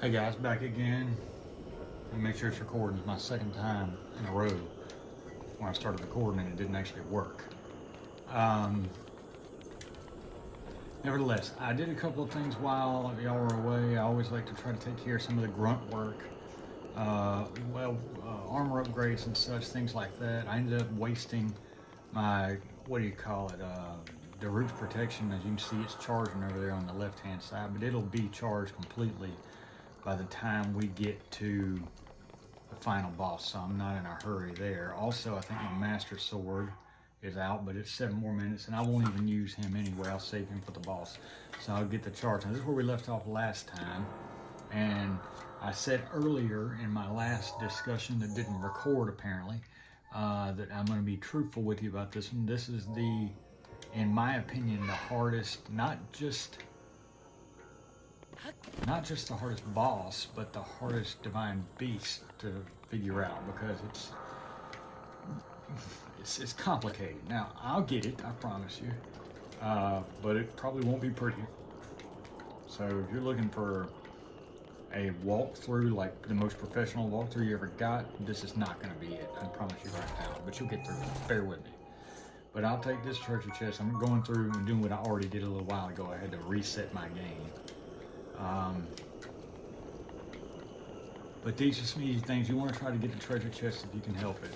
Hey guys, back again. And make sure it's recording. It's my second time in a row when I started recording and it didn't actually work. Um, Nevertheless, I did a couple of things while y'all were away. I always like to try to take care of some of the grunt work, armor upgrades and such, things like that. I ended up wasting my, what do you call it, the roots protection. As you can see, it's charging over there on the left hand side, but it'll be charged completely by the time we get to the final boss, so I'm not in a hurry there. Also, I think my master sword is out, but it's 7 more minutes, and I won't even use him anyway. I'll save him for the boss, so I'll get the charge. Now, this is where we left off last time, and I said earlier in my last discussion that didn't record apparently, that I'm going to be truthful with you about this one. This is the, in my opinion, the hardest, not just the hardest boss, but the hardest divine beast to figure out, because it's complicated. Now, I'll get it, I promise you, but it probably won't be pretty. So if you're looking for a walkthrough, like the most professional walkthrough you ever got, this is not going to be it. I promise you right now, but you'll get through it. Bear with me. But I'll take this treasure chest. I'm going through and doing what I already did a little while ago. I had to reset my game. But these are some easy things. You want to try to get the treasure chest if you can help it.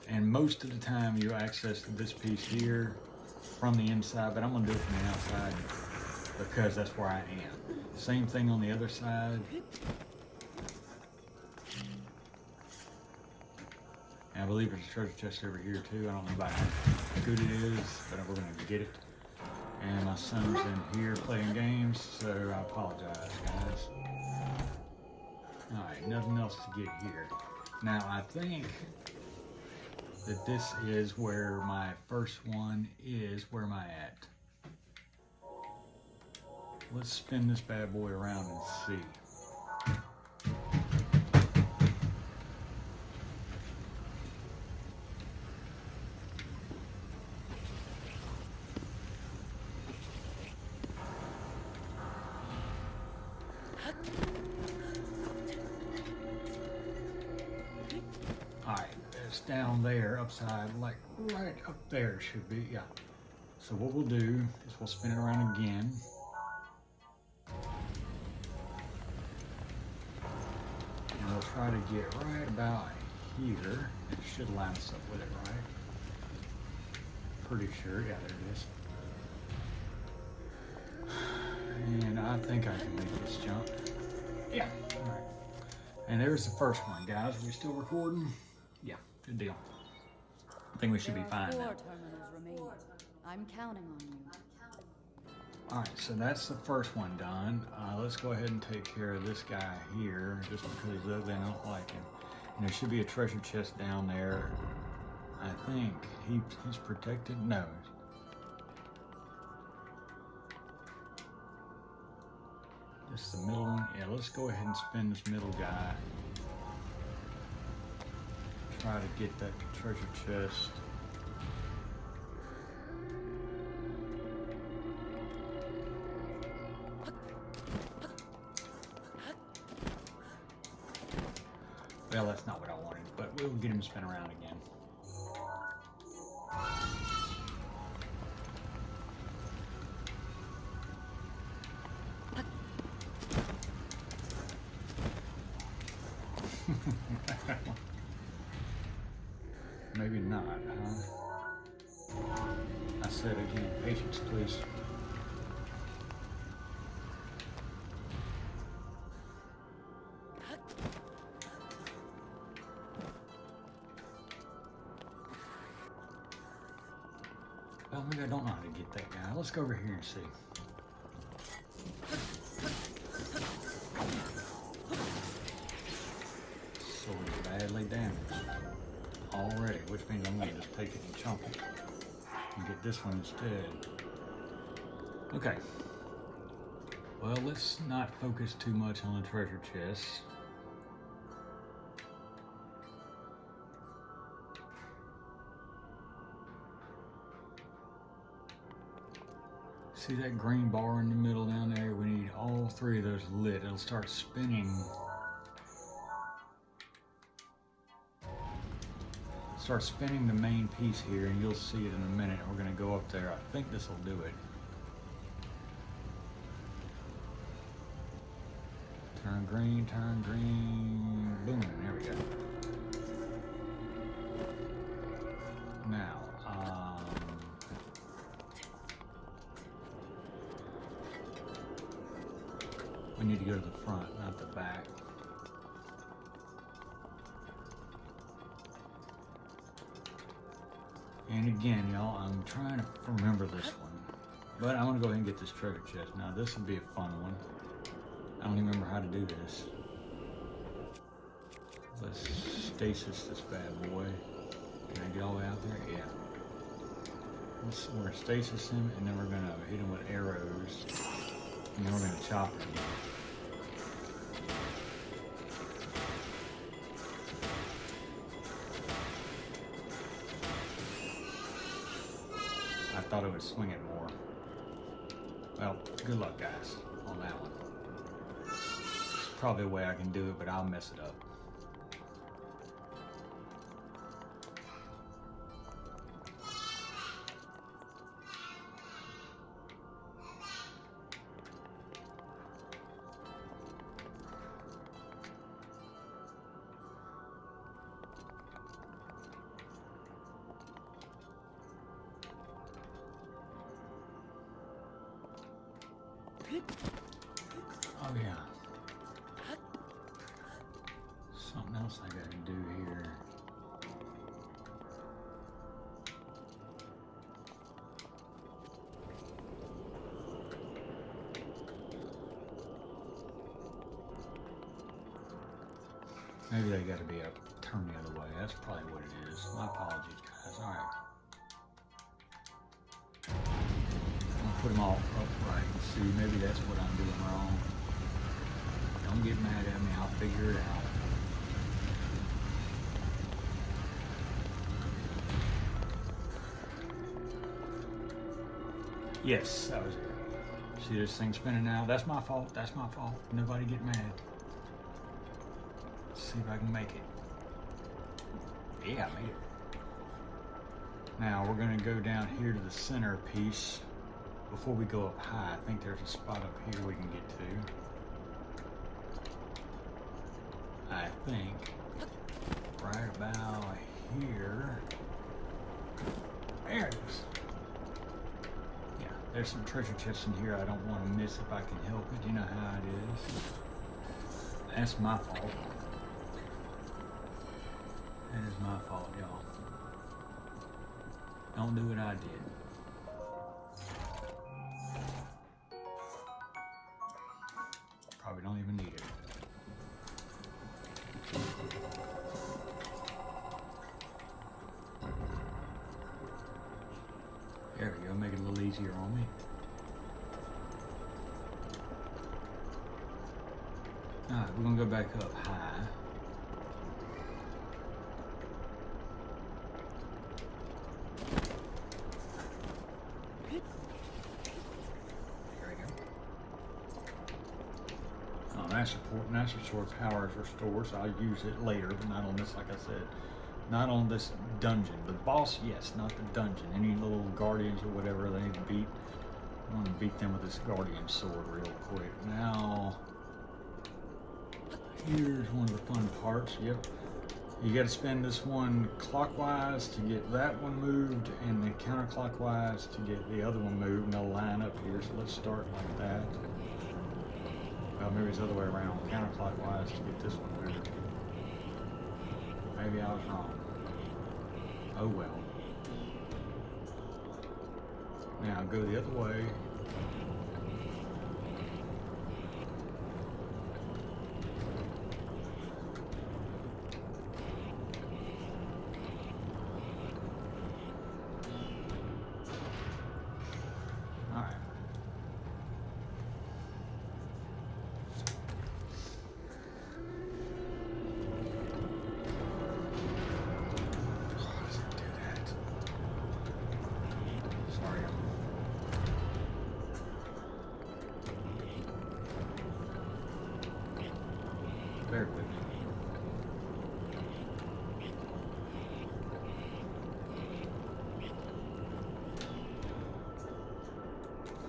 And most of the time you access this piece here from the inside, but I'm going to do it from the outside because that's where I am. Same thing on the other side. And I believe there's a treasure chest over here too. I don't know about how good it is, but we're going to get it. And my son's in here playing games, so I apologize, guys. Alright, nothing else to get here. Now, I think that this is where my first one is. Where am I at? Let's spin this bad boy around and see. Alright, it's down there, upside, like right up there it should be, yeah. So what we'll do is we'll spin it around again. And we'll try to get right about here. It should line us up with it, right? Pretty sure, yeah, there it is. And I think I can make this jump. Yeah, all right. And there's the first one, guys. Are we still recording? Yeah, good deal. I think we should be fine now. I'm counting on you. All right, so that's the first one done. Let's go ahead and take care of this guy here, just because he's ugly and I don't like him. And there should be a treasure chest down there. I think he's protected. No. This is the middle one. Yeah, let's go ahead and spin this middle guy. Try to get that treasure chest. Well, that's not what I wanted, but we'll get him to spin around again. Maybe not, huh? I said again, patience, please. Well, maybe I don't know how to get that guy. Let's go over here and see. Sword is badly damaged already, which means I'm going to just take it and chunk it and get this one instead. Okay. Well, let's not focus too much on the treasure chest. See that green bar in the middle down there? We need all three of those lit. It'll start spinning. Start spinning the main piece here, and you'll see it in a minute. We're going to go up there. I think this will do it. Turn green, boom, there we go. Now, we need to go to the front, not the back. And again, y'all, I'm trying to remember this one, but I want to go ahead and get this treasure chest. Now, this will be a fun one. I don't even remember how to do this. Let's stasis this bad boy. Can I get all the way out there? Yeah. We're going to stasis him, and then we're going to hit him with arrows, and then we're going to chop him. I thought it would swing it more. Well, good luck, guys, on that one. There's probably a way I can do it, but I'll mess it up. Oh yeah. Something else I gotta do here. Maybe they gotta be up, turn the other way. That's probably what it is. My apologies, guys. All right. Put them all upright. See, maybe that's what I'm doing wrong. Don't get mad at me. I'll figure it out. Yes, that was it. See this thing spinning now? That's my fault. That's my fault. Nobody get mad. Let's see if I can make it. Yeah, I made it. Now we're going to go down here to the center piece. Before we go up high, I think there's a spot up here we can get to. I think right about here. There it is. Yeah, there's some treasure chests in here I don't want to miss if I can help it. You know how it is. That's my fault. That is my fault, y'all. Don't do what I did. Probably don't even need it. There we go, make it a little easier on me. Alright, we're gonna go back up high. Master Sword power is restored, so I'll use it later, but not on this, like I said. Not on this dungeon. The boss, yes, not the dungeon. Any little guardians or whatever they need to beat, I want to beat them with this guardian sword real quick. Now, here's one of the fun parts. Yep. You got to spin this one clockwise to get that one moved, and then counterclockwise to get the other one moved, and they'll line up here. So let's start like that. Well, maybe it's the other way around, counterclockwise to get this one moved. Maybe I was wrong. Oh well. Now go the other way.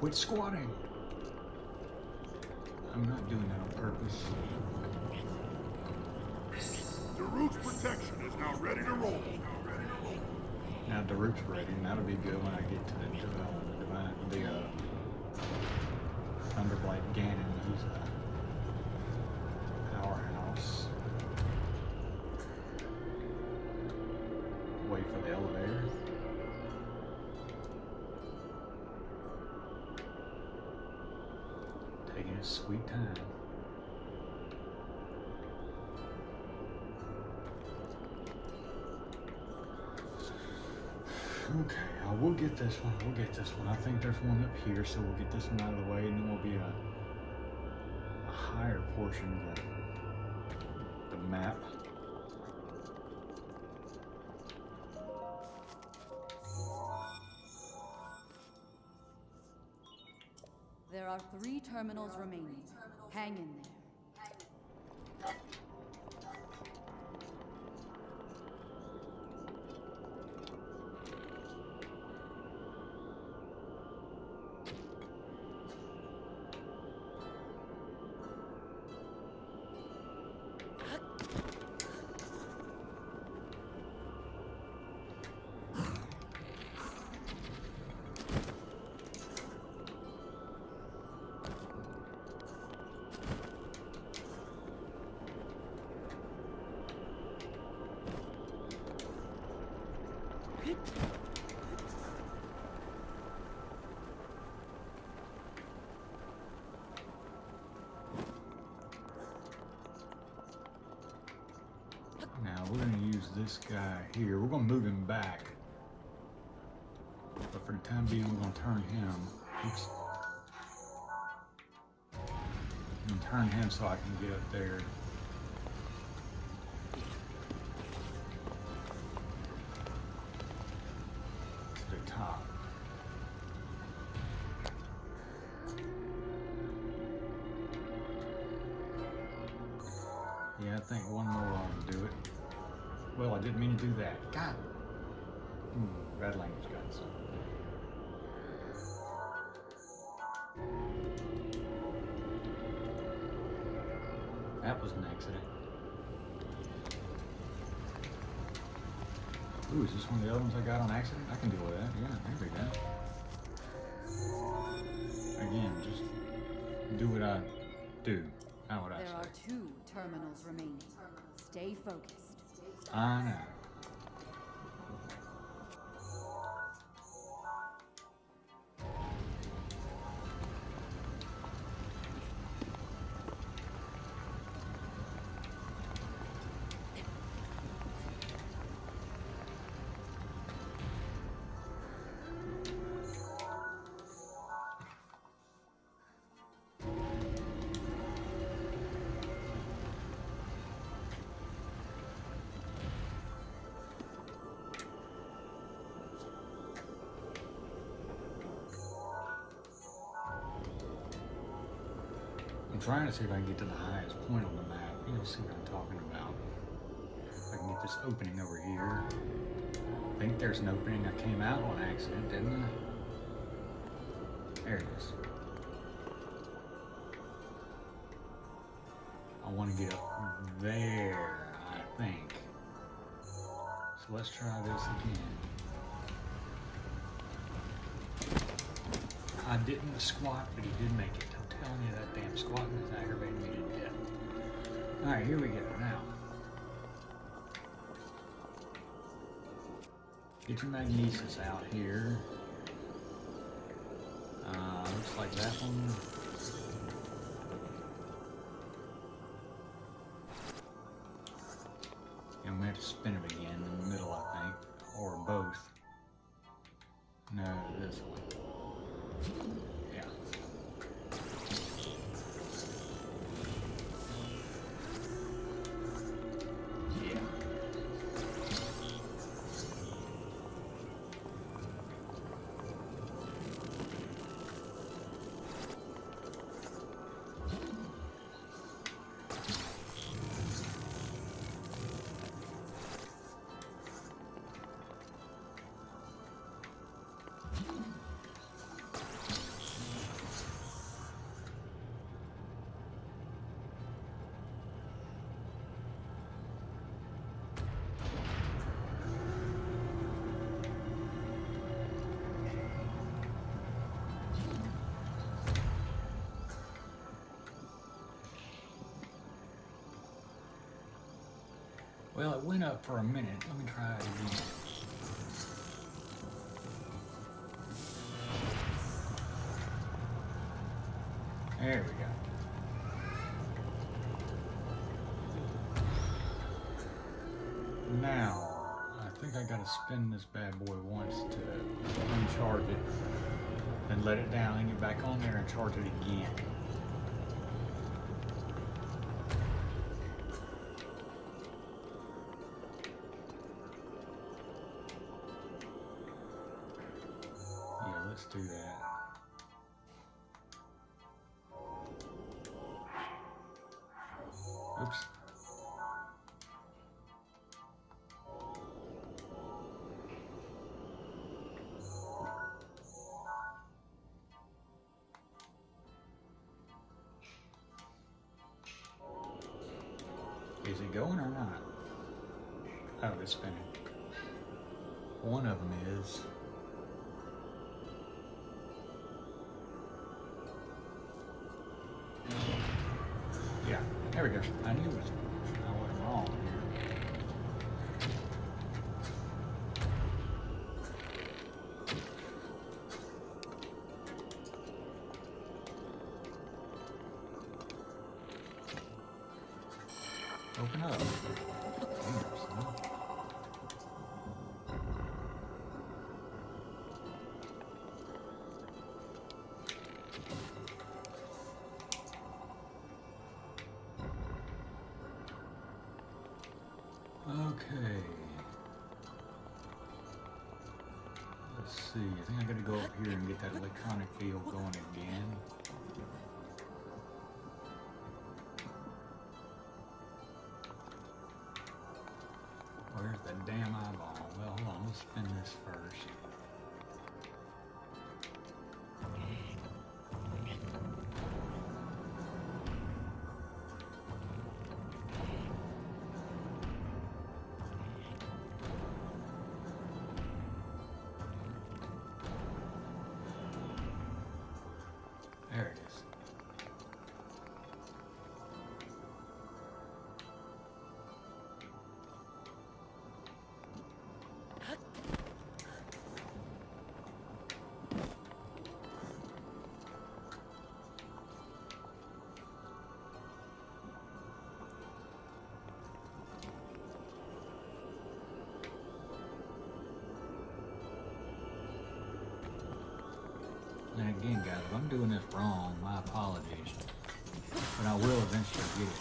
Quit squatting. I'm not doing that on purpose. Gerudo's protection is now ready to roll. Now Daruk's ready, and that'll be good when I get to the Thunderblight Ganon. He's a powerhouse. Wait for the elevator. Taking his sweet time. Okay, we'll get this one. We'll get this one. I think there's one up here, so we'll get this one out of the way, and then we'll be a higher portion of the map. There are 3 terminals remaining. Hang in there. Now we're going to use this guy here. We're going to move him back. But for the time being, we're going to turn him. Oops. I'm going to turn him so I can get up there. To the top. Yeah, I think one more ought to do it. Well, I didn't mean to do that. God. Bad language, guys. That was an accident. Ooh, is this one of the other ones I got on accident? I can deal with that. Yeah, there we go. Again, just do what I do, not what I say. There are 2 terminals remaining. Stay focused. I know. I'm trying to see if I can get to the highest point on the map. You'll see what I'm talking about. If I can get this opening over here. I think there's an opening. I came out on accident, didn't I? There it is. I want to get up there, I think. So let's try this again. I didn't squat, but he did make it. I'm telling you, that damn squatting is aggravating me to death. Alright, here we go now. Get your magnesis out here. Looks like that one. And we have to spin it again in the middle, I think. Or both. No, this one. Yeah. Yeah. Well, it went up for a minute. Let me try it again. There we go. Now, I think I gotta spin this bad boy once to uncharge it, then let it down, and get back on there and charge it again. Yeah, let's do that. Oops. Is it going or not? Oh, it's spinning. One of them is. Yeah, there we go. I knew it was. I wasn't wrong here. Open up. Damn, son. Okay. Let's see. I think I gotta go up here and get that electronic field going again. Where's that damn eyeball? Well, hold on. Let's spin this first. There it is. And again, guys, if I'm doing this wrong, my apologies. But I will eventually get it.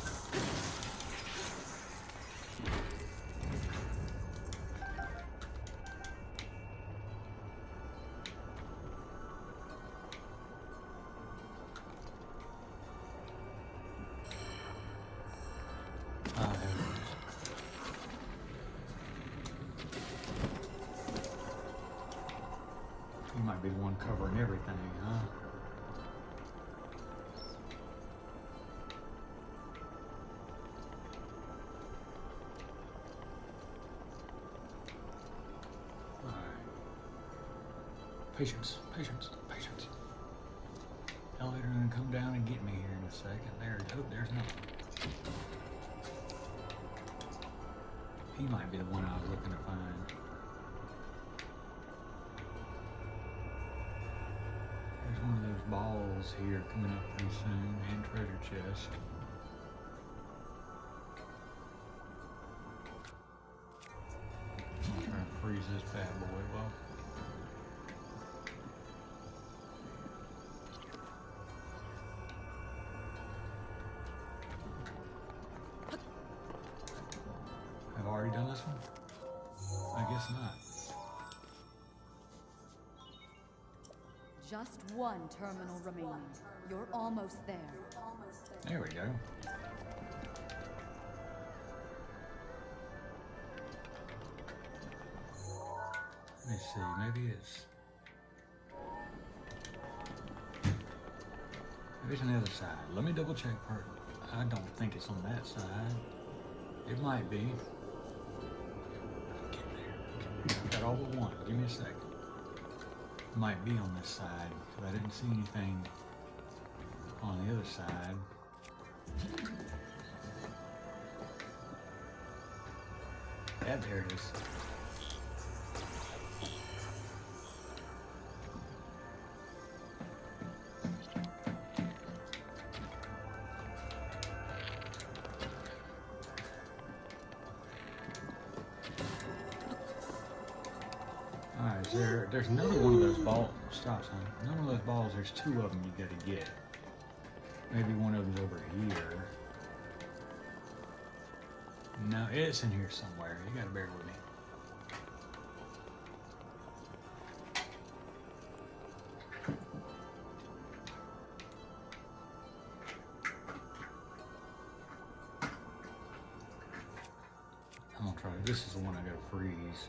There it is. You might be the one covering everything, huh? Alright. Patience, patience, patience. Elevator gonna come down and get me here in a second. There it goes. There's nothing. He might be the one I was looking to find. There's one of those balls here coming up pretty soon, and treasure chest. I'm trying to freeze this bad boy. Well, have I already done this one? I guess not. Just one terminal remaining. You're almost there. There we go. Let me see, maybe it's on the other side. Let me double check for it. I don't think it's on that side. It might be. Get there. Got all but one. Give me a second. Might be on this side, because I didn't see anything on the other side. That there it is. Alright, there's another one of those balls. Stop sign. Another one of those balls, there's two of them you gotta get. Maybe one of them's over here. No, it's in here somewhere. You gotta bear with me. I'm gonna try. This is the one I gotta freeze.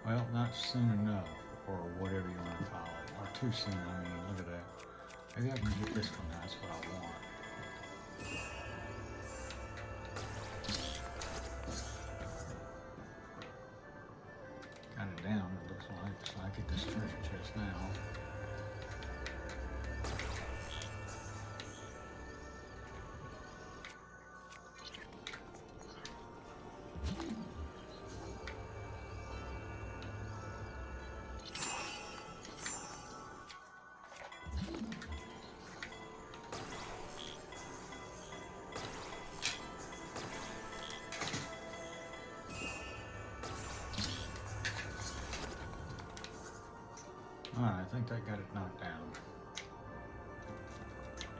Well, not soon enough, or whatever you want to call it. Or too soon, I mean, look at that. Maybe I can get this one, that's what I want. Got it down, it looks like, so I get this treasure chest now. Alright, I think that got it knocked down.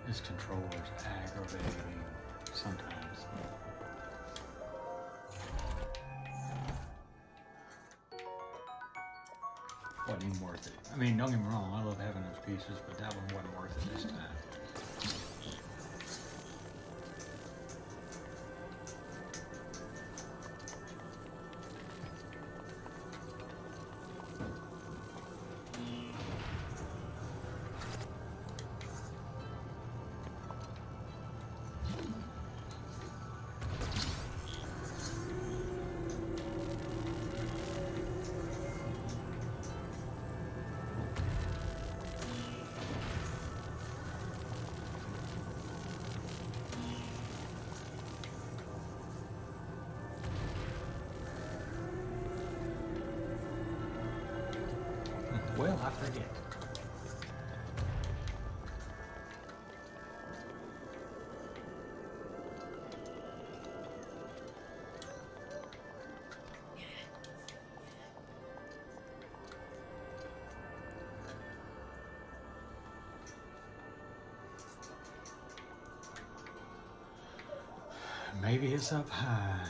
This controller's aggravating sometimes. Wasn't even worth it. I mean, don't get me wrong, I love having those pieces, but that one wasn't worth it this time. Well, I forget. Maybe it's up high.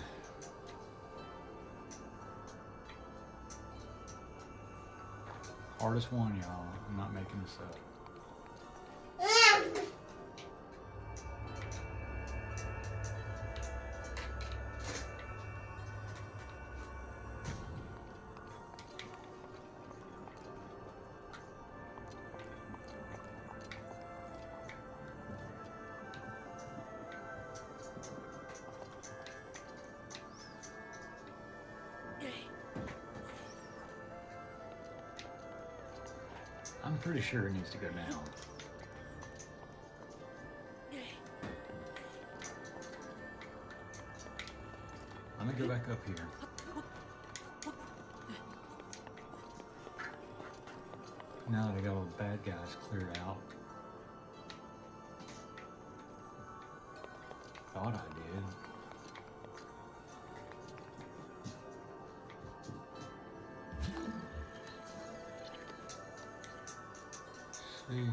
Hardest one, y'all. I'm not making this up. I'm pretty sure it needs to go down. Let me go back up here. Now that I got all the bad guys cleared out. Thought I did. See.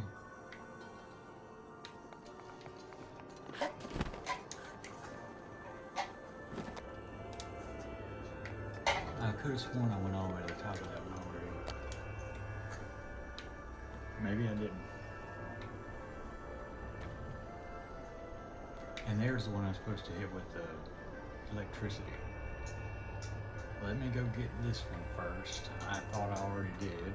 I could have sworn I went all the way to the top of that one already. Maybe I didn't. And there's the one I'm supposed to hit with the electricity. Let me go get this one first. I thought I already did.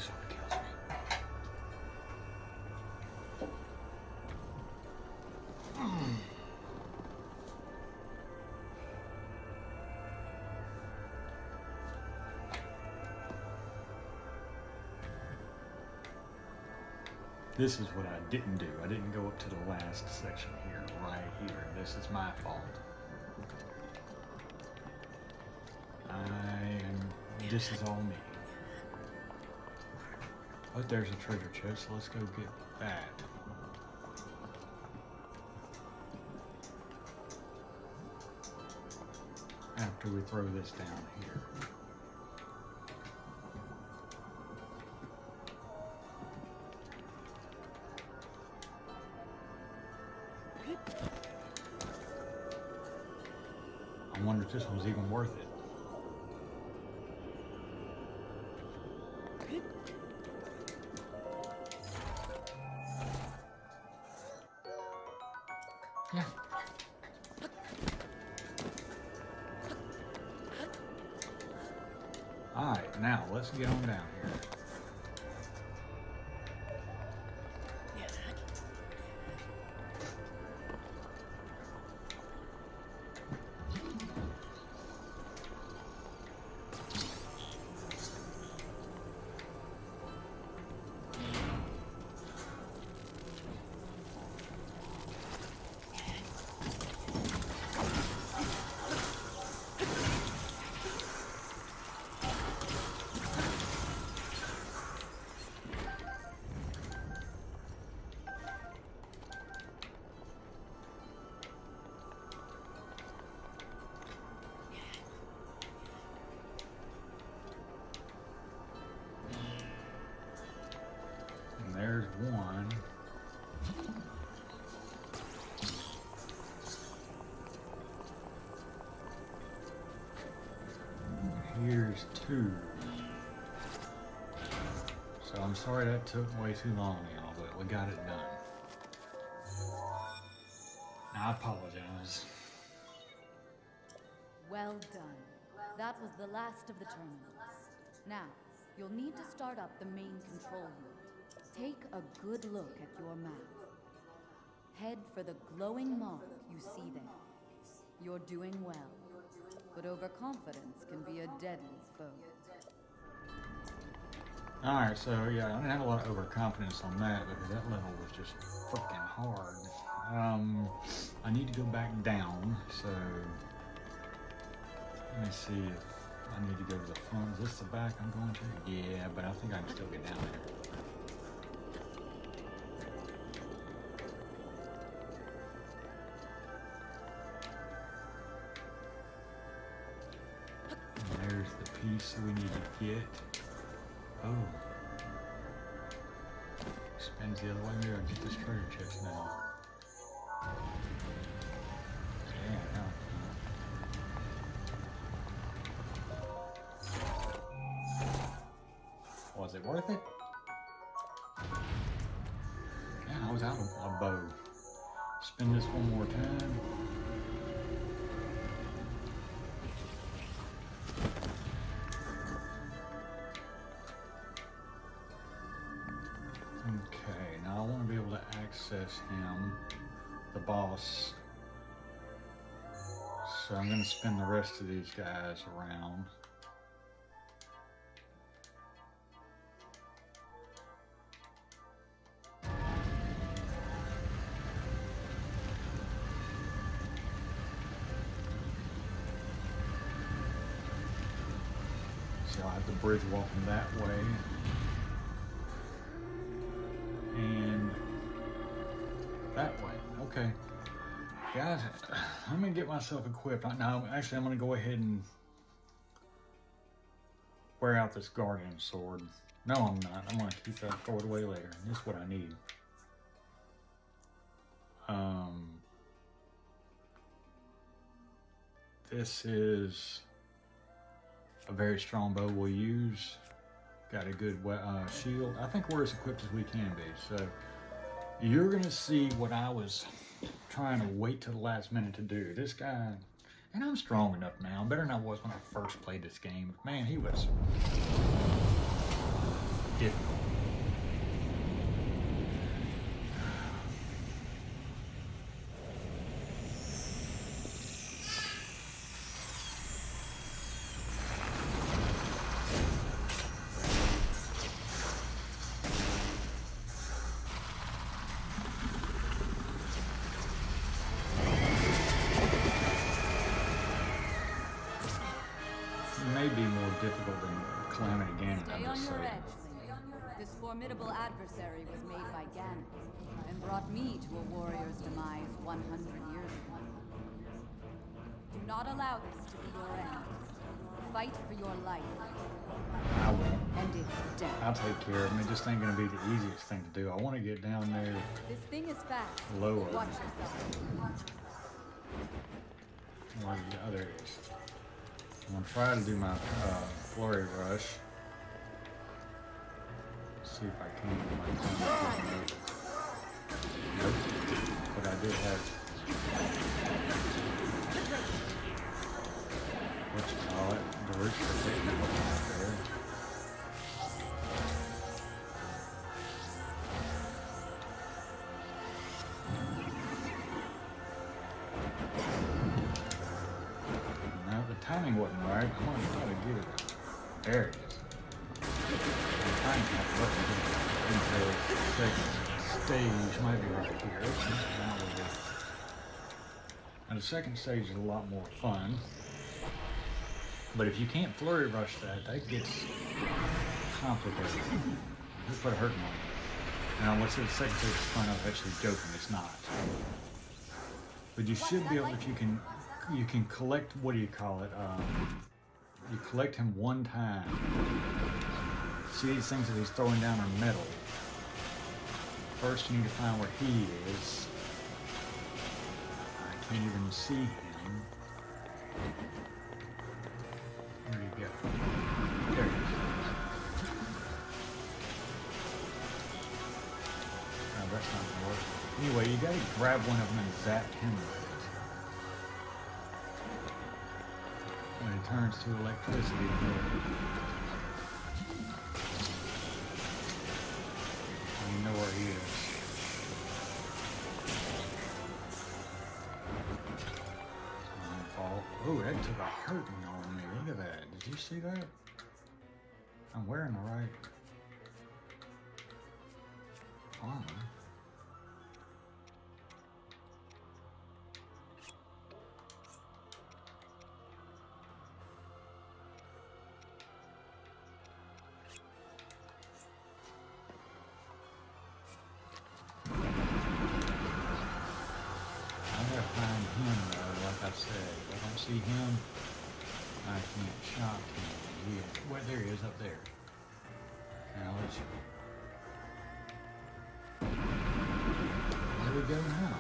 this one kills me. This is what I didn't do. I didn't go up to the last section here, right here. This is my fault. This is all me. But there's a treasure chest, so let's go get that. After we throw this down here. I wonder if this one's even worth it. Yeah. Alright, now let's get on down here. There's one. Here's two. So I'm sorry that took way too long, y'all, but we got it done. I apologize. Well done. That was the last of the terminals. Now, you'll need to start up the main control unit. Take a good look at your map. Head for the glowing mark you see there. You're doing well, but overconfidence can be a deadly foe. Alright, so yeah, I didn't have a lot of overconfidence on that because that level was just freaking hard. I need to go back down, so let me see if I need to go to the front. Is this the back I'm going to? Yeah, but I think I can still get down there. Piece we need to get. Oh. Spins the other way. Maybe I'll get this treasure chest now. Yeah, no. Was it worth it? Yeah, I was out of a bow. Spin this one more time. Access him, the boss. So I'm going to spin the rest of these guys around. So I'll have the bridge walking that way. And that way. Okay. Guys, I'm going to get myself equipped. Now, actually, I'm going to go ahead and wear out this guardian sword. No, I'm not. I'm going to keep that, throw it away later. This is what I need. This is a very strong bow we'll use. Got a good shield. I think we're as equipped as we can be. So you're going to see what I was trying to wait till the last minute to do. This guy, and I'm strong enough now, better than I was when I first played this game. Man, he difficult. May be more difficult than Calamity Ganon, Stay I'm on just your saying. edge, Link. This formidable adversary was made by Ganon, and brought me to a warrior's demise 100 years ago. Do not allow this to be your end. Fight for your life, I won't. and it's death. I'll take care of him. It just ain't gonna be the easiest thing to do. I want to get down there This thing is fast. lower. Watch yourself. Where the other is. I'm gonna try to do my flurry rush. See if I can. Nope. But I did have. What you call it? The root protection out there. No, the timing wasn't right. I'm gonna try to get it. There it is. I'm trying to look into the second stage. Might be right here. Now we're good. And the second stage is a lot more fun. But if you can't flurry rush that gets complicated. You put a hurting on it. Now, what's the second stage is fun? I was actually joking. It's not. But you should be able, if you can collect, what do you call it? You collect him one time. See these things that he's throwing down are metal. First, you need to find where he is. I can't even see him. There you go. There he is. No, that's not gonna work. Anyway, you gotta grab one of them and zap him with it. When it turns to electricity. You know where he is. Oh, that took a hurting on me. Look at that. Did you see that? I'm wearing the right armor. Find him though, like I said. If I don't see him, I can't shock him. Well, there he is up there. Now let's. Where do we go now?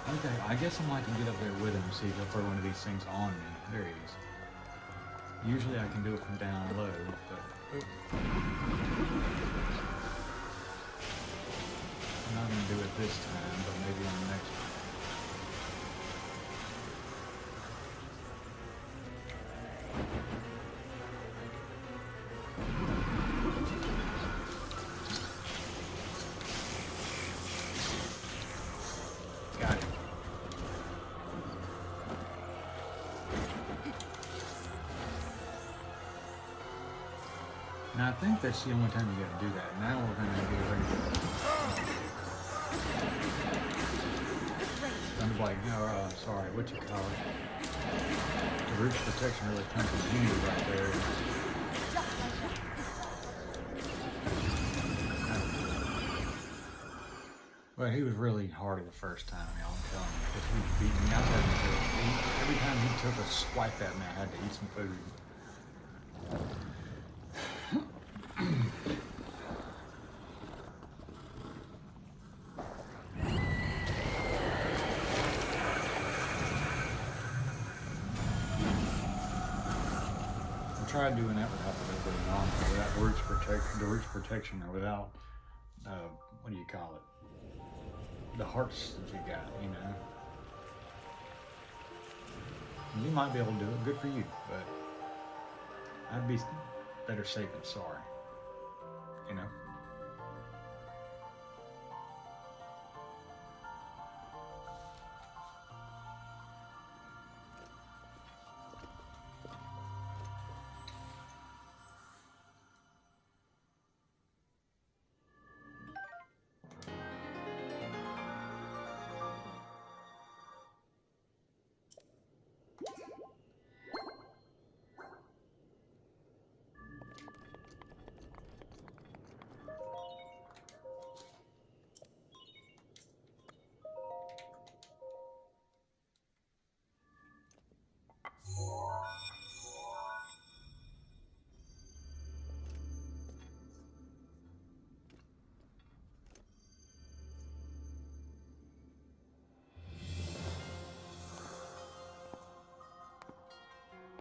Okay, I guess I might can get up there with him and see if he'll throw one of these things on me. There he is. Usually I can do it from down low, but I'm not going to do it this time, but maybe on the next one. Got it. Now I think that's the only time you got to do that. Now we're going to get ready to like, sorry, what you call it? The roots protection really comes in handy right there. But he was really hard the first time, y'all, I'm telling you, because he beat me. I was having to, every time he took a swipe at me, I had to eat some food. I'm tried doing that without without the roots protection, or without what do you call it? The hearts that you got, you know. You might be able to do it. Good for you, but I'd be better safe than sorry. You know.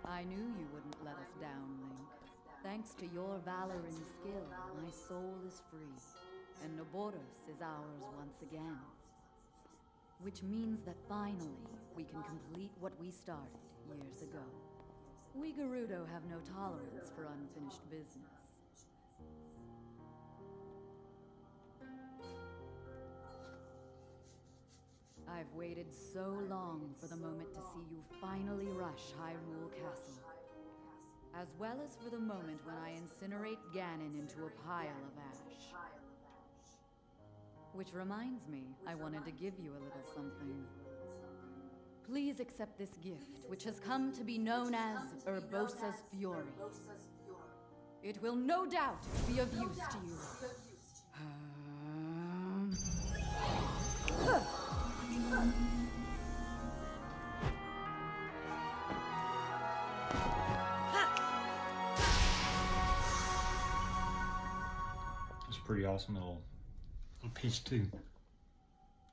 I knew you wouldn't let us down, Link. Thanks to your valor and skill, my soul is free, and Naboris is ours once again. Which means that finally, we can complete what we started years ago. We Gerudo have no tolerance for unfinished business. I've waited so long for the moment to see you finally rush Hyrule Castle. As well as for the moment when I incinerate Ganon into a pile of ash. Which reminds me, I wanted to give you a little something. Please accept this gift, which has come to be known as Urbosa's Fury. It will no doubt be of use to you. It's a pretty awesome little piece too.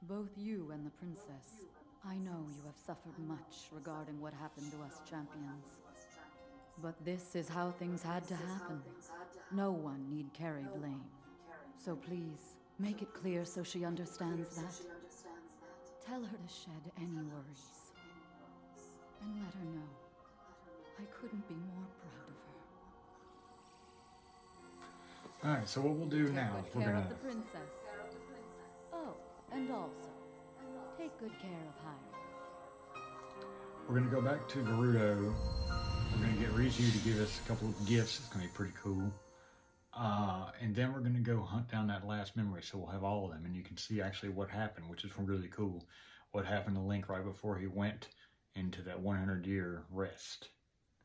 Both you and the princess, I know you have suffered much regarding what happened to us champions. But this is how things had to happen. No one need carry blame. So please, make it clear so she understands that. Tell her to shed any worries. And let her know I couldn't be more proud of her. Alright, so what we'll do now is we're Take good care gonna... of the princess. Oh, and also, take good care of Hyrule. We're gonna go back to Gerudo. We're gonna get Riju to give us a couple of gifts. It's gonna be pretty cool. And then we're gonna go hunt down that last memory, so we'll have all of them, and you can see actually what happened, which is really cool. What happened to Link right before he went into that 100-year rest.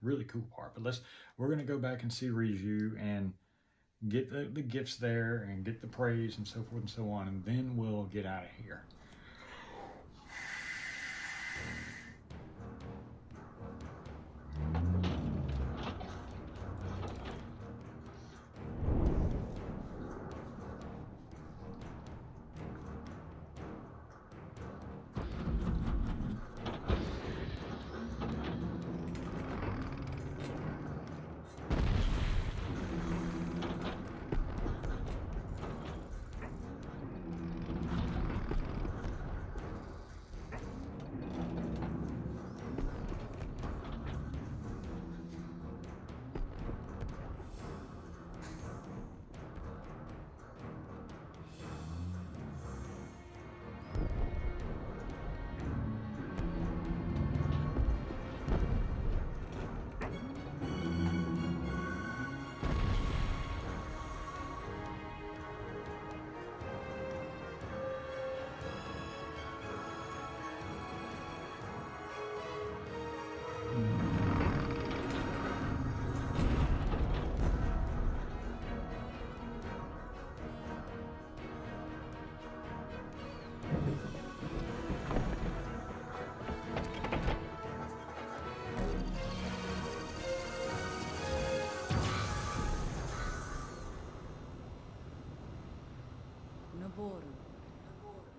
Really cool part. But we're gonna go back and see Riju and get the gifts there and get the praise and so forth and so on, and then we'll get out of here. Naboru,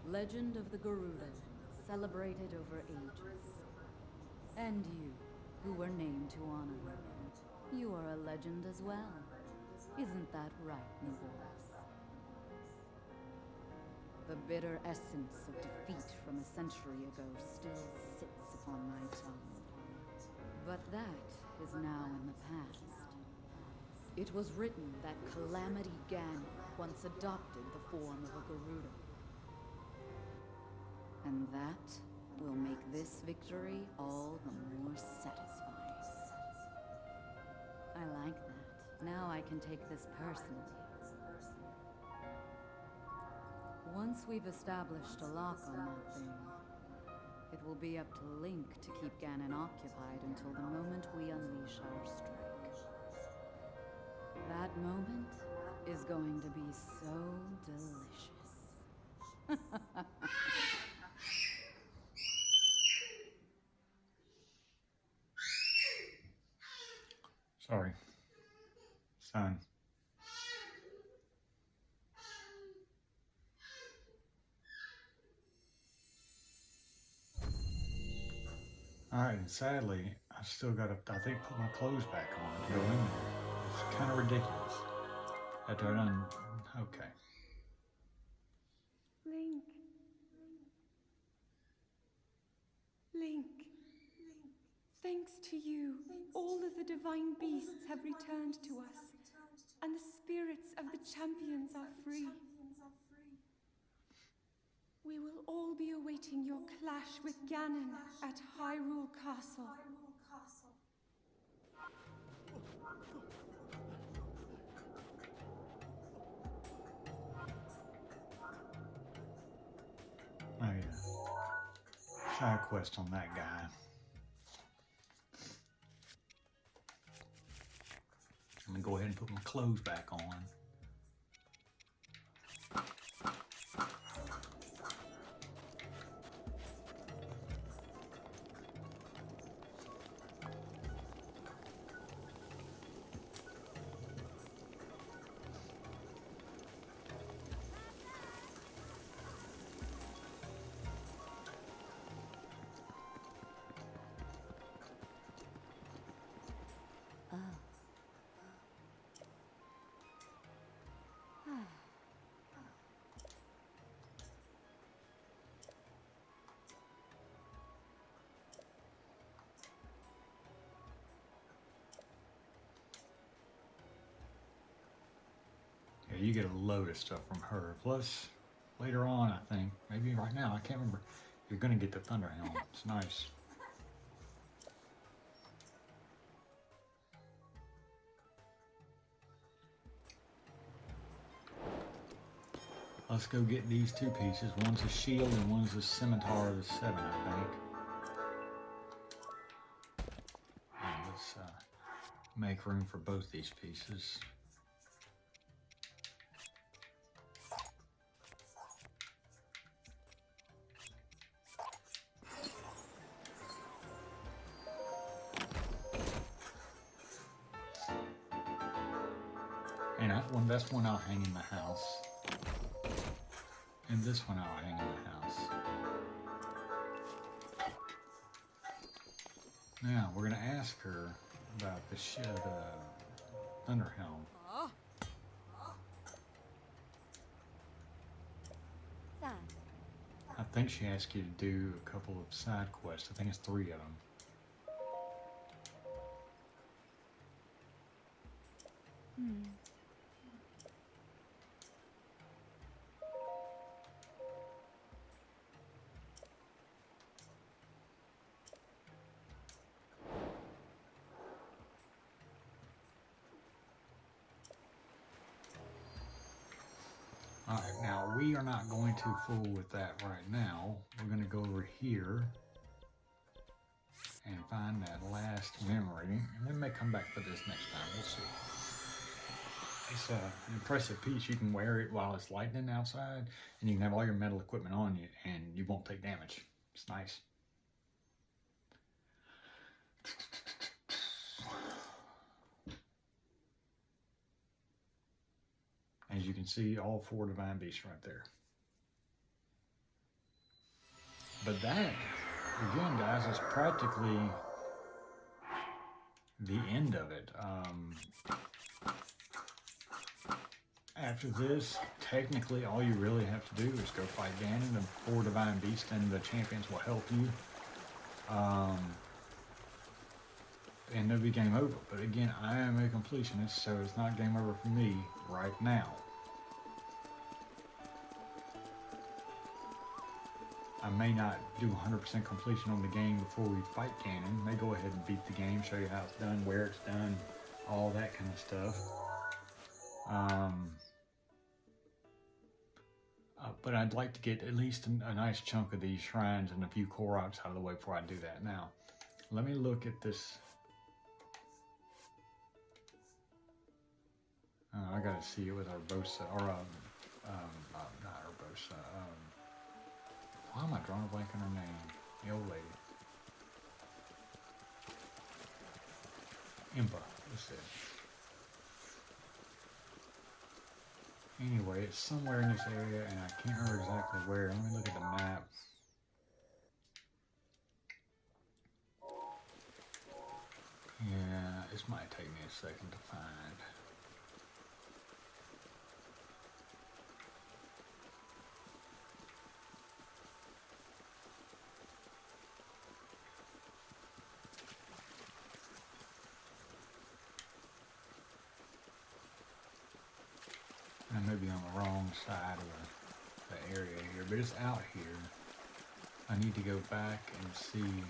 legend of the Gerudo, celebrated over ages. And you, who were named to honor her. You are a legend as well. Isn't that right, Naboris? The bitter essence of defeat from a century ago still sits upon my tongue. But that is now in the past. It was written that Calamity Ganon once adopted the form of a Gerudo. And that will make this victory all the more satisfying. I like that. Now I can take this personally. Once we've established a lock on that thing, it will be up to Link to keep Ganon occupied until the moment we unleash our strike. That moment is going to be so delicious. Sorry, son. Alright, and sadly, I still got to, I think, put my clothes back on to go in there. It's kind of ridiculous. After I done, okay. Link. Link. Thanks to you, all of the divine beasts have returned to us, and the spirits of the champions are free. We will all be awaiting your clash with Ganon at Hyrule Castle. Oh yeah. Side quest on that guy. I'm gonna go ahead and put my clothes back on. Yeah, you get a load of stuff from her. Plus, later on, I think, maybe right now, I can't remember, you're gonna get the Thunder Helm. It's nice. Let's go get these two pieces. One's a shield and one's a scimitar of the 7, I think. And let's make room for both these pieces. And that's one I'll hang in the house. And this one I'll hang in the house. Now, we're going to ask her about the Thunder Helm. I think she asked you to do a couple of side quests. I think it's 3 of them. Alright, now we are not going to fool with that right now. We're going to go over here and find that last memory. And we may come back for this next time. We'll see. It's an impressive piece. You can wear it while it's lightning outside, and you can have all your metal equipment on you, and you won't take damage. It's nice. As you can see, all 4 divine beasts right there. But that, again, guys, is practically the end of it. After this, technically all you really have to do is go fight Ganon. The 4 Divine Beasts and the champions will help you. And it'll be game over. But again, I am a completionist, so it's not game over for me right now. I may not do 100% completion on the game before we fight Ganon. May go ahead and beat the game, show you how it's done, where it's done, all that kind of stuff. But I'd like to get at least a nice chunk of these shrines and a few Koroks out of the way before I do that. Now, let me look at this. I gotta see it with Urbosa, or not Urbosa. Why am I drawing a blank on her name? The old lady. Impa, that's it. Anyway, it's somewhere in this area, and I can't remember exactly where. Let me look at the map. Yeah, this might take me a second to find. I may be on the wrong side of the area here, but it's out here. I need to go back and see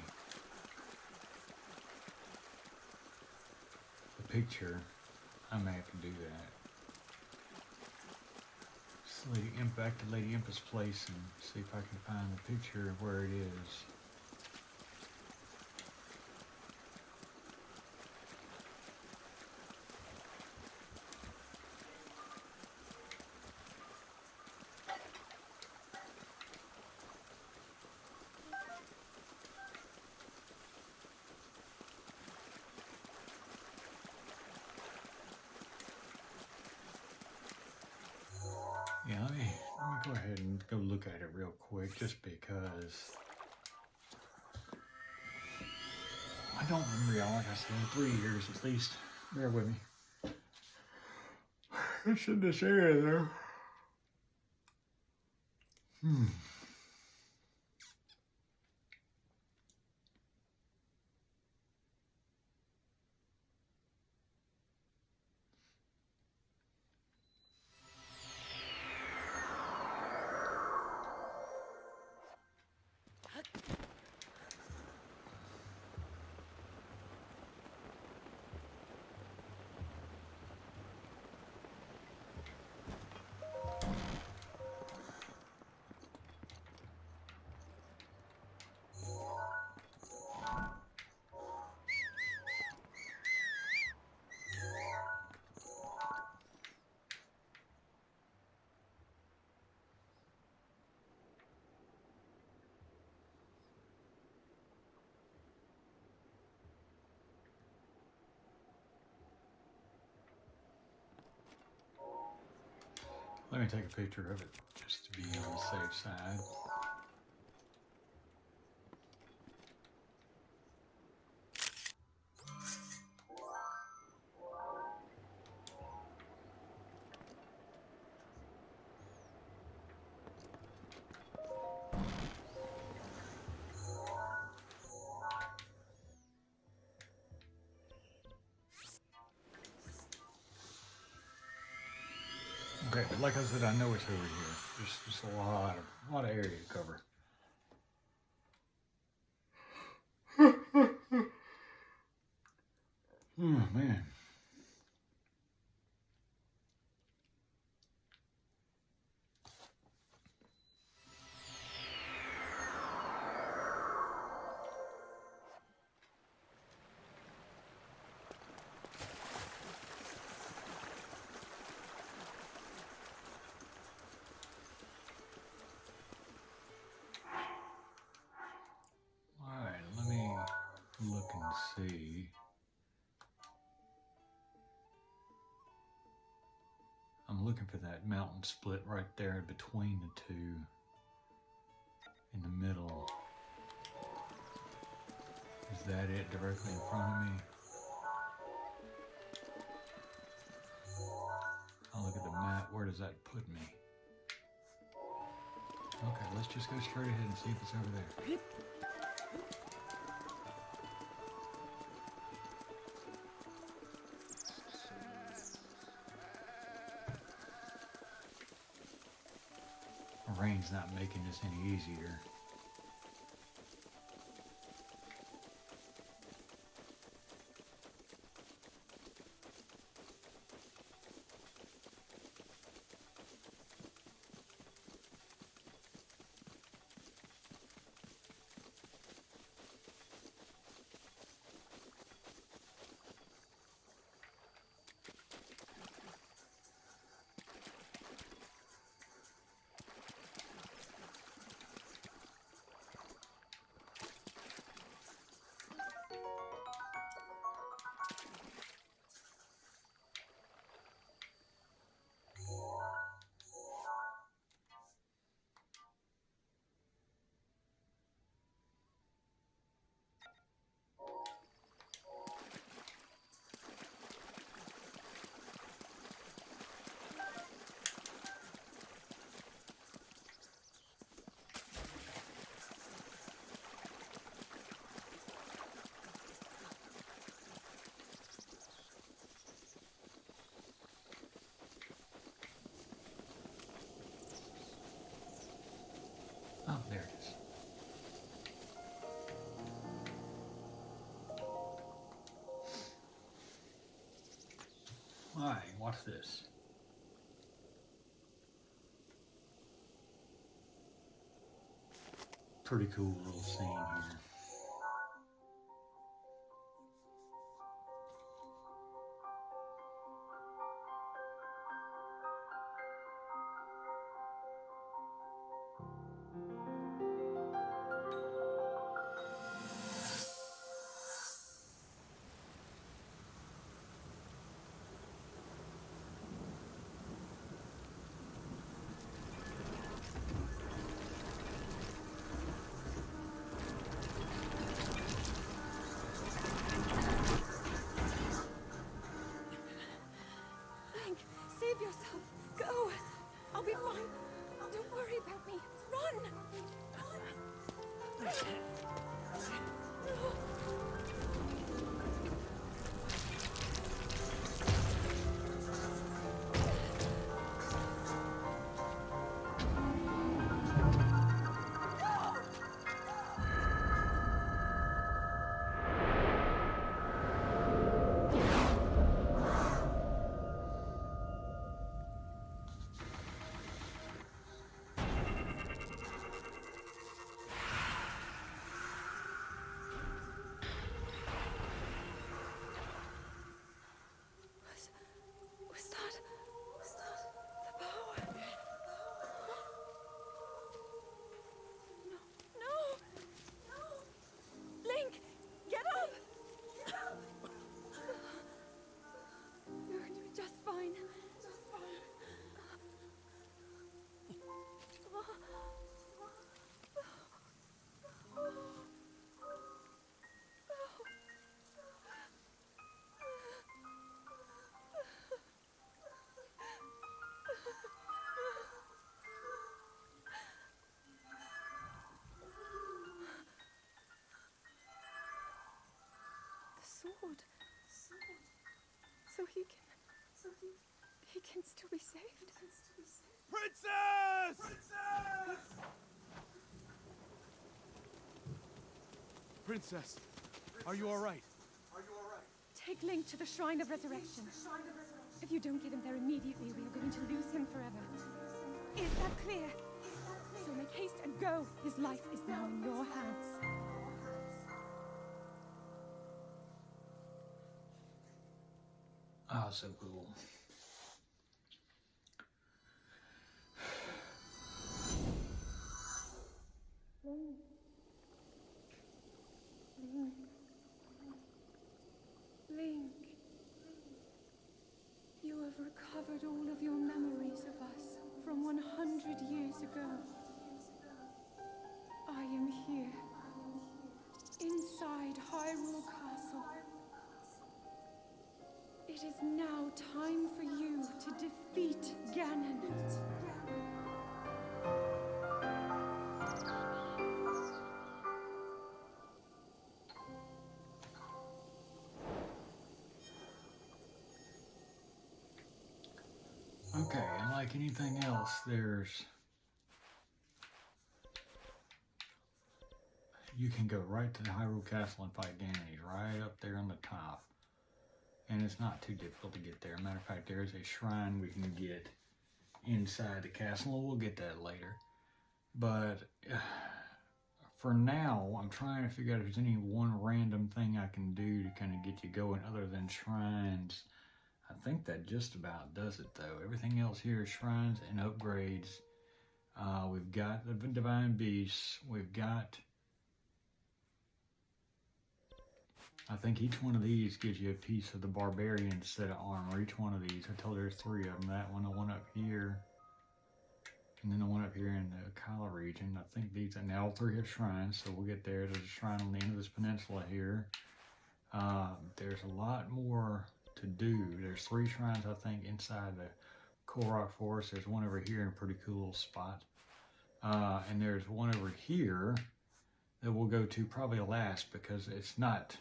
the picture. I may have to do that. Back to Lady Impa's place and see if I can find the picture of where it is. Yeah, let me go ahead and go look at it real quick, just because I don't remember, y'all. Like I said, 3 years at least. Bear with me. It's in this area there. Let me take a picture of it, just to be on the safe side. Okay, but like I said, I know it's over here. There's just a lot of area to cover. Oh man. Alright, let me look and see. I'm looking for that mountain split right there between the two. In the middle. Is that it directly in front of me? that? Where does that put me? Okay, let's just go straight ahead and see if it's over there. The rain's not making this any easier. Oh, there it is. Alright, watch this. Pretty cool little scene here. Link, save yourself. Go. I'll be fine. Don't worry about me. Run. Was that the power? No. Link, get up. You're just fine. The sword. So he can still be saved. Princess! Princess, are you all right? Take Link to the Shrine of Resurrection. If you don't get him there immediately, we are going to lose him forever. Is that clear? So make haste and go. His life is now in your hands. Ah, so cool. Link, you have recovered all of your memories of us from 100 years ago. I am here, inside Hyrule Castle. It is now time for you to defeat Ganon. Okay, and like anything else, you can go right to the Hyrule Castle and fight Ganon. He's right up there on the top. And it's not too difficult to get there. Matter of fact, there is a shrine we can get inside the castle, and we'll get that later. But for now, I'm trying to figure out if there's any one random thing I can do to kind of get you going other than shrines. I think that just about does it, though. Everything else here is shrines and upgrades. We've got the Divine Beasts. We've got... I think each one of these gives you a piece of the Barbarian set of armor. Each one of these. I told you there's 3 of them. That one, the one up here, and then the one up here in the Kala region. I think these, and now all 3 have shrines, so we'll get there. There's a shrine on the end of this peninsula here. There's a lot more to do. There's 3 shrines, I think, inside the Korok Forest. There's one over here in a pretty cool spot. And there's one over here that we'll go to probably last because it's not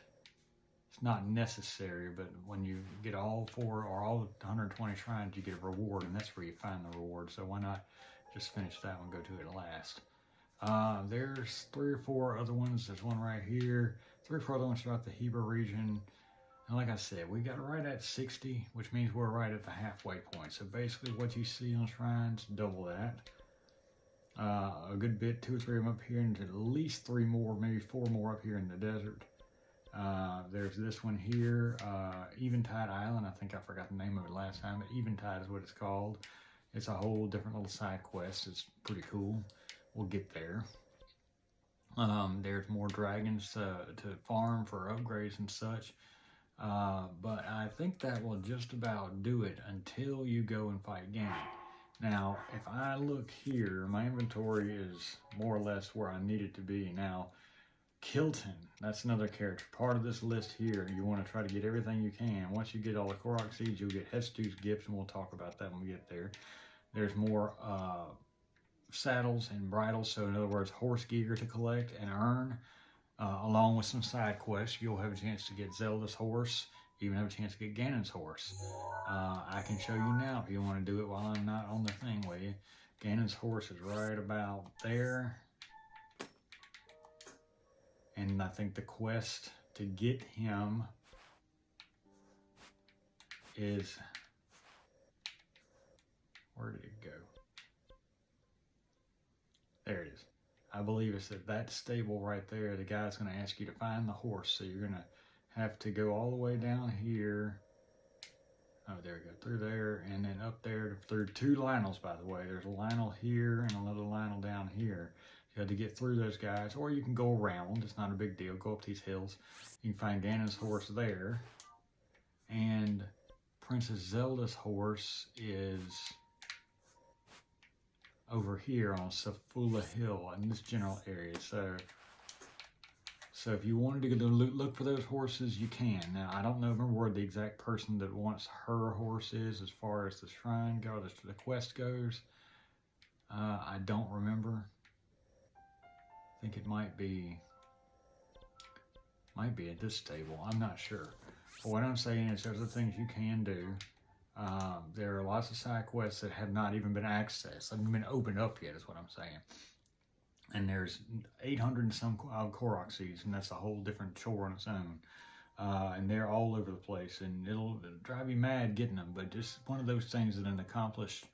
necessary, but when you get all 4 or all 120 shrines, you get a reward, and that's where you find the reward. So why not just finish that one, go to it last. There's 3 or 4 other ones. There's one right here, 3 or 4 other ones throughout the Hebra region. And like I said, we got right at 60, which means we're right at the halfway point. So basically what you see on shrines, double that. A good bit, 2 or 3 of them up here, and at least 3 more, maybe 4 more up here in the desert. There's this one here, Eventide Island. I think I forgot the name of it last time, but Eventide is what it's called. It's a whole different little side quest. It's pretty cool. We'll get there. There's more dragons to farm for upgrades and such. But I think that will just about do it until you go and fight Ganon. Now, if I look here, my inventory is more or less where I need it to be. Now, Kilton, that's another character. Part of this list here, you want to try to get everything you can. Once you get all the Korok Seeds, you'll get Hestu's gifts, and we'll talk about that when we get there. There's more saddles and bridles, so in other words, horse gear to collect and earn, along with some side quests. You'll have a chance to get Zelda's horse, even have a chance to get Ganon's horse. I can show you now if you want to do it while I'm not on the thing with you. Ganon's horse is right about there. And I think the quest to get him is, where did it go? There it is. I believe it's at that stable right there. The guy's going to ask you to find the horse. So you're going to have to go all the way down here. Oh, there we go. Through there and then up there through 2 Lionels, by the way. There's a Lionel here and another Lionel down here. You had to get through those guys, or you can go around. It's not a big deal. Go up these hills. You can find Ganon's horse there. And Princess Zelda's horse is over here on Safula Hill in this general area. So if you wanted to go look for those horses, you can. Now, I don't remember where the exact person that wants her horse is as far as the shrine goes, the quest goes. I don't remember. I think it might be at this stable. I'm not sure. But what I'm saying is there's other things you can do. There are lots of side quests that have not even been accessed, haven't been opened up yet, is what I'm saying. And there's 800 and some Korok Seeds, and that's a whole different chore on its own. And they're all over the place, and it'll drive you mad getting them, but just one of those things that an accomplished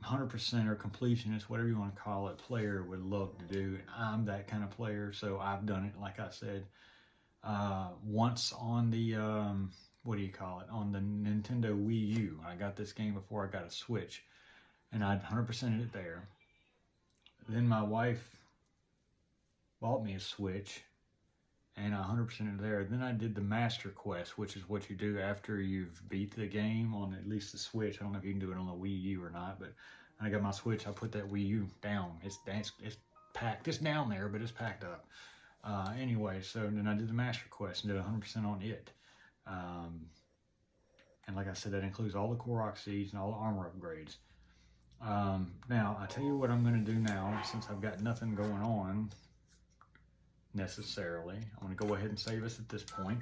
100% or completionist, whatever you want to call it, player would love to do. And I'm that kind of player, so I've done it, like I said, once on the, what do you call it, on the Nintendo Wii U. I got this game before I got a Switch, and I'd 100%ed it there. Then my wife bought me a Switch, and I 100%ed it there. Then I did the Master Quest, which is what you do after you've beat the game on at least the Switch. I don't know if you can do it on the Wii U or not, but I got my Switch. I put that Wii U down. It's packed. It's down there, but it's packed up. Anyway, so then I did the Master Quest and did 100% on it. And like I said, that includes all the Korok seeds and all the armor upgrades. Now, I tell you what I'm going to do now, since I've got nothing going on necessarily. I'm going to go ahead and save us at this point.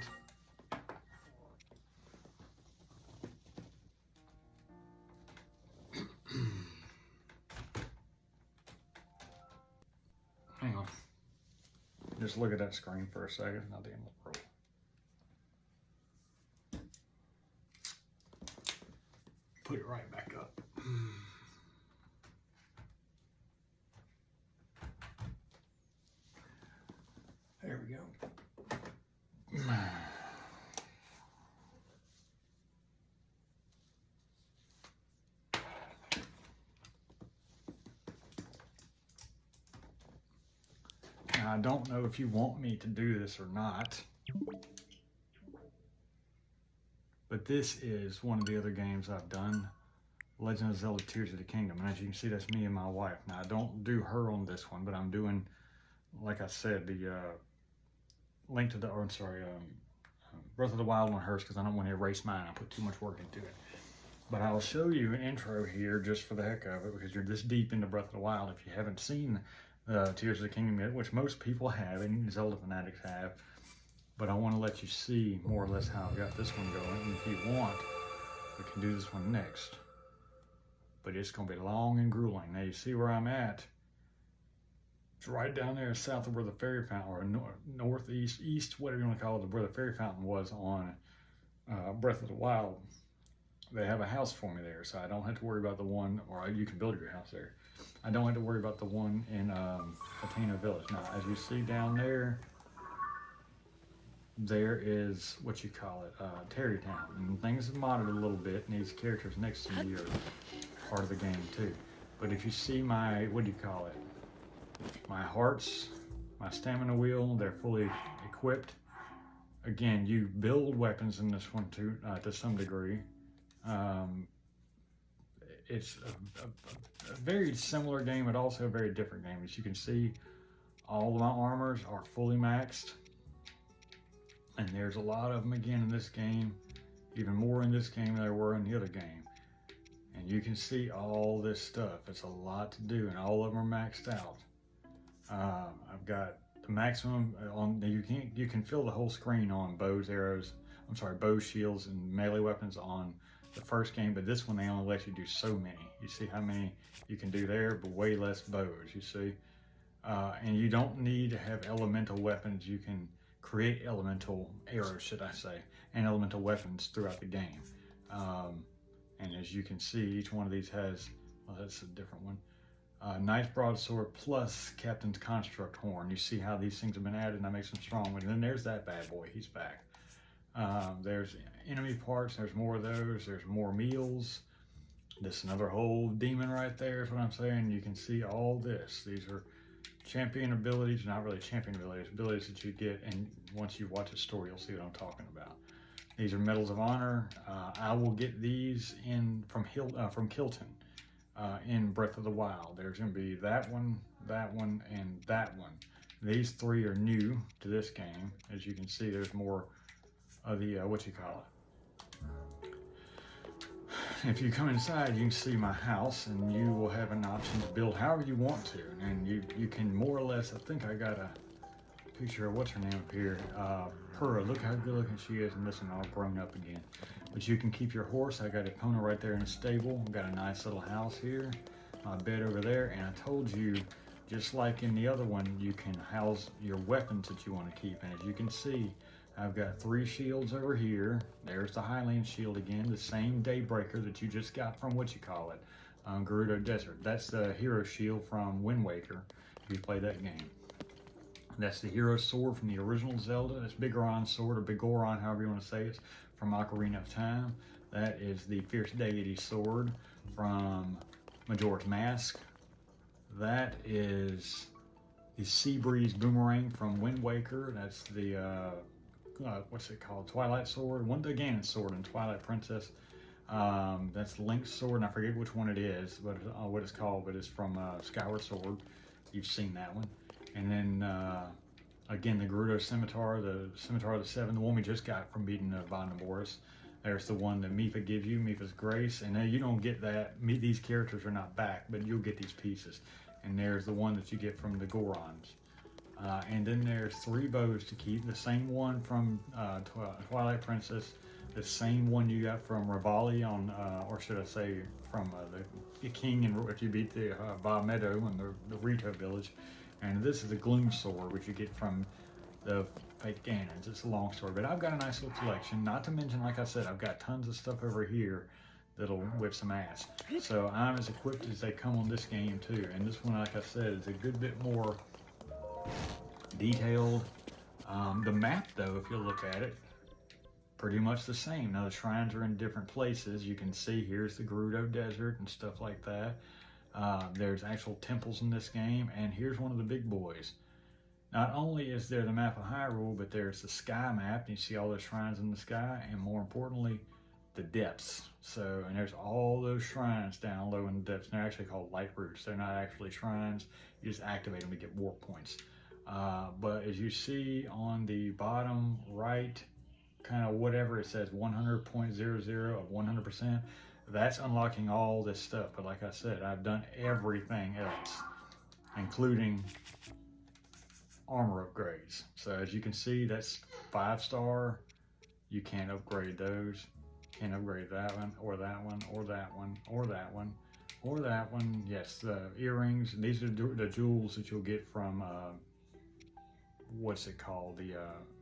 Hang on. Just look at that screen for a second. Not the end of the world. Put it right back up. There we go. Now, I don't know if you want me to do this or not, but this is one of the other games I've done, Legend of Zelda Tears of the Kingdom. And as you can see, that's me and my wife. Now, I don't do her on this one, but I'm doing, like I said, the Breath of the Wild on hers, because I don't want to erase mine. I put too much work into it. But I'll show you an intro here just for the heck of it, because you're this deep into Breath of the Wild. If you haven't seen Tears of the Kingdom yet, which most people have, and Zelda fanatics have, but I want to let you see more or less how I've got this one going. And if you want, we can do this one next. But it's going to be long and grueling. Now you see where I'm at. It's right down there south of where the fairy fountain, or northeast, east, whatever you want to call it, where the fairy fountain was on Breath of the Wild. They have a house for me there, so I don't have to worry about the one, or you can build your house there. I don't have to worry about the one in Athena Village. Now, as you see down there, there is, what you call it, Terrytown. And things have modded a little bit, and these characters next to me are part of the game too. But if you see my, what do you call it, my hearts, my stamina wheel, they're fully equipped. Again, you build weapons in this one too, to some degree. It's a very similar game, but also a very different game. As you can see, all of my armors are fully maxed. And there's a lot of them again in this game, even more in this game than there were in the other game. And you can see all this stuff. It's a lot to do, and all of them are maxed out. I've got the maximum on. You can fill the whole screen on bows, arrows. I'm sorry, bows, shields, and melee weapons on the first game, but this one they only let you do so many. You see how many you can do there, but way less bows. You see, and you don't need to have elemental weapons. You can create elemental arrows, should I say, and elemental weapons throughout the game. And as you can see, each one of these has, well, that's a different one, Knight's Broadsword plus Captain's Construct Horn. You see how these things have been added, and that makes them strong. And then there's that bad boy, he's back. There's enemy parts, there's more of those, there's more meals. This another whole demon right there is what I'm saying. You can see all this. These are champion abilities, not really champion abilities, abilities that you get, and once you watch the story, you'll see what I'm talking about. These are medals of honor. I will get these in from Kilton in Breath of the Wild. There's going to be that one, and that one. These three are new to this game. As you can see, there's more of the what you call it. If you come inside, you can see my house, and you will have an option to build however you want to, and you can more or less. I think I got a picture of what's her name up here. Purra, look how good looking she is, and this one all grown up again. But you can keep your horse. I got a pony right there in the stable. Got a nice little house here, my bed over there, and I told you, just like in the other one, you can house your weapons that you want to keep. And as you can see, I've got 3 shields over here. There's the Highland shield again, the same Daybreaker that you just got from what you call it, Gerudo Desert. That's the hero shield from Wind Waker, if you play that game. That's the hero sword from the original Zelda. That's Bigoron sword, or Bigoron, however you want to say it, from Ocarina of Time. That is the Fierce Deity sword from Majora's Mask. That is the Sea Breeze boomerang from Wind Waker. That's the what's it called? Twilight sword. The Ganon sword in Twilight Princess. That's Link's sword, and I forget which one it is, but what it's called. But it's from Skyward Sword. You've seen that one. And then again, the Gerudo Scimitar, the Scimitar of the Seven, the one we just got from beating Vah Naboris. There's the one that Mipha gives you, Mipha's Grace, and then you don't get that. These characters are not back, but you'll get these pieces. And there's the one that you get from the Gorons. And then there's 3 bows to keep. The same one from Twilight Princess, the same one you got from Rivali on, or should I say, from the King, and if you beat the Vah Meadow and the Rito village. And this is the Gloom Sword, which you get from the fake Ganons. It's a long story, but I've got a nice little collection. Not to mention, like I said, I've got tons of stuff over here that'll whip some ass. So I'm as equipped as they come on this game too. And this one, like I said, is a good bit more detailed. The map, though, if you look at it, pretty much the same. Now the shrines are in different places. You can see here's the Gerudo Desert and stuff like that. There's actual temples in this game, and here's one of the big boys. Not only is there the map of Hyrule, but there's the sky map, and you see all those shrines in the sky, and more importantly, the depths. So, and there's all those shrines down low in the depths, and they're actually called light roots. They're not actually shrines. You just activate them to get warp points. But as you see on the bottom right, kind of whatever it says, 100.00 of 100%, that's unlocking all this stuff. But like I said, I've done everything else, including armor upgrades. So as you can see, that's 5-star. You can't upgrade those. Can't upgrade that one, or that one, or that one, or that one, or that one. Yes, the earrings. These are the jewels that you'll get from what's it called, the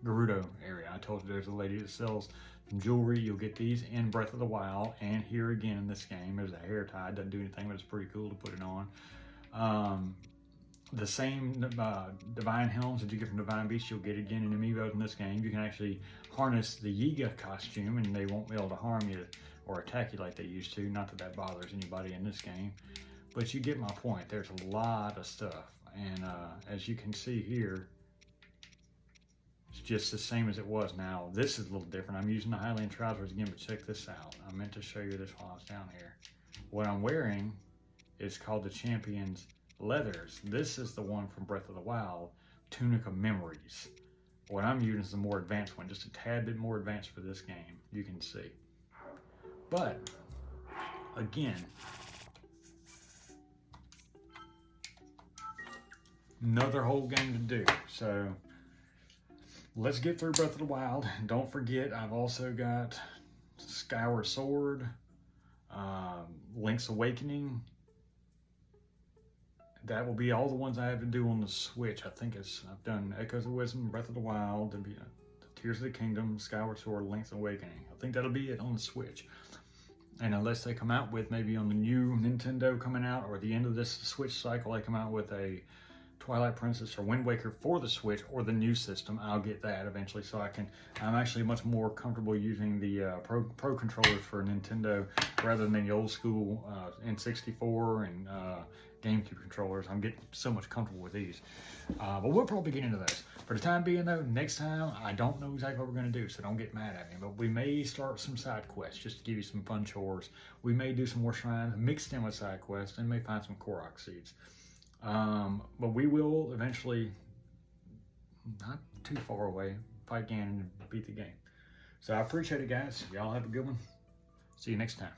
Gerudo area. I told you there's a lady that sells some jewelry. You'll get these in Breath of the Wild, and here again in this game. There's a hair tie. Doesn't do anything, but it's pretty cool to put it on. The same divine helms that you get from Divine Beast, you'll get again in Amiibos in this game. You can actually harness the Yiga costume, and they won't be able to harm you or attack you like they used to. Not that that bothers anybody in this game, but you get my point. There's a lot of stuff, and as you can see here, it's just the same as it was. Now, this is a little different. I'm using the Highland trousers again, but check this out. I meant to show you this while I was down here. What I'm wearing is called the Champion's Leathers. This is the one from Breath of the Wild, Tunic of Memories. What I'm using is the more advanced one, just a tad bit more advanced for this game, you can see. But, again, another whole game to do. So, let's get through Breath of the Wild. Don't forget, I've also got Skyward Sword, Link's Awakening. That will be all the ones I have to do on the Switch. I think I've done Echoes of Wisdom, Breath of the Wild, the Tears of the Kingdom, Skyward Sword, Link's Awakening. I think that'll be it on the Switch. And unless they come out with, maybe on the new Nintendo coming out, or the end of this Switch cycle, they come out with a Twilight Princess or Wind Waker for the Switch or the new system, I'll get that eventually. So I'm actually much more comfortable using the Pro controllers for Nintendo rather than the old school N64 and GameCube controllers. I'm getting so much comfortable with these. But we'll probably get into those. For the time being though, next time, I don't know exactly what we're going to do, so don't get mad at me. But we may start some side quests just to give you some fun chores. We may do some more shrines mixed in with side quests, and may find some Korok seeds. But we will eventually, not too far away, fight Ganon and beat the game. So I appreciate it, guys. Y'all have a good one. See you next time.